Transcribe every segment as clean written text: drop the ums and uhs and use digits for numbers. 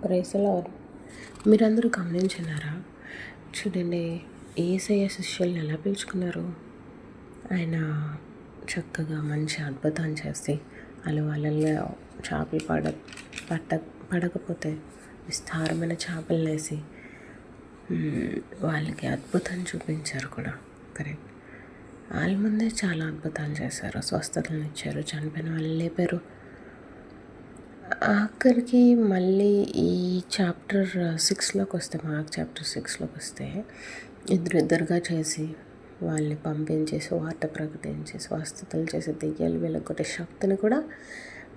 Praise the lord. మీరందరూ గమనించున్నారా? చూడండి, యేసయ్య శిష్యుల్ని ఎలా పిలుచుకున్నారు. ఆయన చక్కగా మంచి అద్భుతాన్ని చేసి వాళ్ళల్లో చేపలు పడకపోతే విస్తారమైన చేపలు వేసి వాళ్ళకి అద్భుతం చూపించారు కూడా. కరెక్ట్. వాళ్ళ ముందే చాలా అద్భుతాలు చేశారు, స్వస్థతలను ఇచ్చారు, చనిపోయిన వాళ్ళు లేపారు. ఆఖరికి మళ్ళీ ఈ చాప్టర్ 6లోకి వస్తే, మార్క్ చాప్టర్ 6లోకి వస్తే ఇద్దరుగా చేసి వాళ్ళని పంపించేసి వార్త ప్రకటించి స్వస్థతలు చేసి దెయ్యాలు వెళ్ళగొట్టే శక్తిని కూడా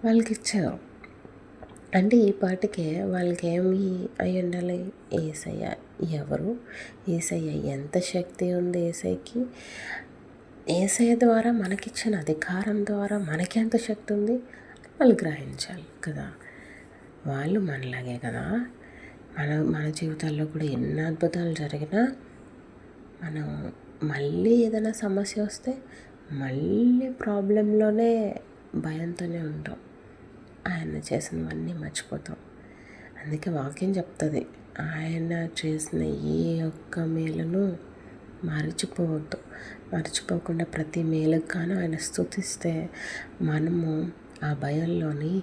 వాళ్ళకి ఇచ్చారు. అంటే ఈ పాటికే వాళ్ళకి ఏమి అయి ఉండాలి? యేసయ్య ఎవరు, యేసయ్య ఎంత శక్తి ఉంది యేసయ్యకి, యేసయ్య ద్వారా మనకిచ్చిన అధికారం ద్వారా మనకి ఎంత శక్తి ఉంది వాళ్ళు గ్రహించాలి కదా. వాళ్ళు మనలాగే కదా. మన జీవితాల్లో కూడా ఎన్ని అద్భుతాలు జరిగినా మనం మళ్ళీ ఏదైనా సమస్య వస్తే మళ్ళీ ప్రాబ్లంలోనే భయంతోనే ఉంటాం. ఆయన చేసినవన్నీ మర్చిపోతాం. అందుకే వాక్యం చెప్తుంది, ఆయన చేసిన ఏ ఒక్క మేలును మర్చిపోవద్దు. మర్చిపోకుండా ప్రతి మేలుకు గాను ఆయన స్తుతిస్తే మనము ఆ భయంలోని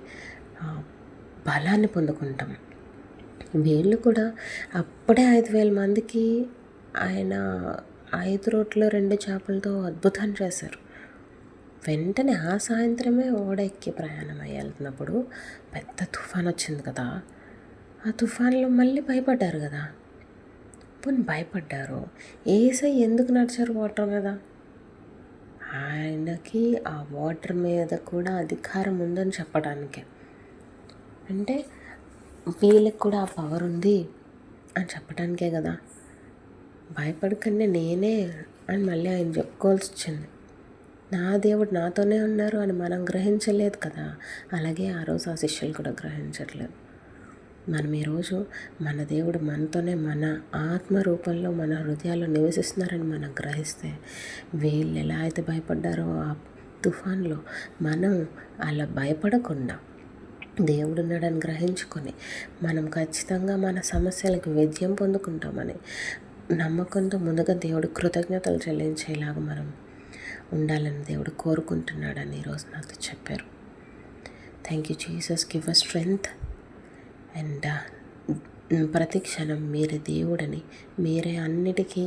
బలాన్ని పొందుకుంటాం. వీళ్ళు కూడా అప్పుడే 5,000 మందికి ఆయన 5 రొట్టెలు 2 చేపలతో అద్భుతాన్ని చేశారు. వెంటనే ఆ సాయంత్రమే ఓడ ఎక్కి ప్రయాణం అయ్యి వెళ్తున్నప్పుడు పెద్ద తుఫాన్ వచ్చింది కదా. ఆ తుఫాన్లో మళ్ళీ భయపడ్డారు కదా. పోనీ భయపడ్డారు, యేసయ్య ఎందుకు నడిచారు వాటర్ మీద? ఆయనకి ఆ వాటర్ మీద కూడా అధికారం ఉందని చెప్పడానికే. అంటే వీళ్ళకి కూడా ఆ పవర్ ఉంది అని చెప్పడానికే కదా. భయపడకండి నేనే అని మళ్ళీ ఆయన చెప్పుకోవాల్సి వచ్చింది. నా దేవుడు నాతోనే ఉన్నారు అని మనం గ్రహించలేదు కదా. అలాగే ఆ రోజు ఆ శిష్యులు కూడా గ్రహించట్లేదు. మనం ఈరోజు మన దేవుడు మనతోనే మన ఆత్మ రూపంలో మన హృదయాల్లో నివసిస్తున్నారని మనం గ్రహిస్తే, వీళ్ళు ఎలా అయితే భయపడ్డారో ఆ తుఫాన్లో మనం అలా భయపడకుండా దేవుడు ఉన్నాడని గ్రహించుకొని మనం ఖచ్చితంగా మన సమస్యలకు విజయం పొందుకుంటామని నమ్మకంతో ముందుగా దేవుడు కృతజ్ఞతలు చెల్లించేలాగా మనం ఉండాలని దేవుడు కోరుకుంటున్నాడని ఈరోజు నాతో చెప్పారు. Thank you Jesus, give us strength. And ప్రతి క్షణం మీరే దేవుడని, మీరే అన్నిటికీ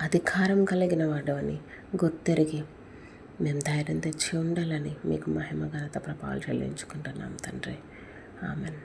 అధికారం కలిగిన వాడు అని గుర్తెరిగి మేము ధైర్యం తెచ్చి ఉండాలని మీకు మహిమ ఘనత ప్రభావాలు చెల్లించుకుంటున్నాం తండ్రి. ఆమెన్.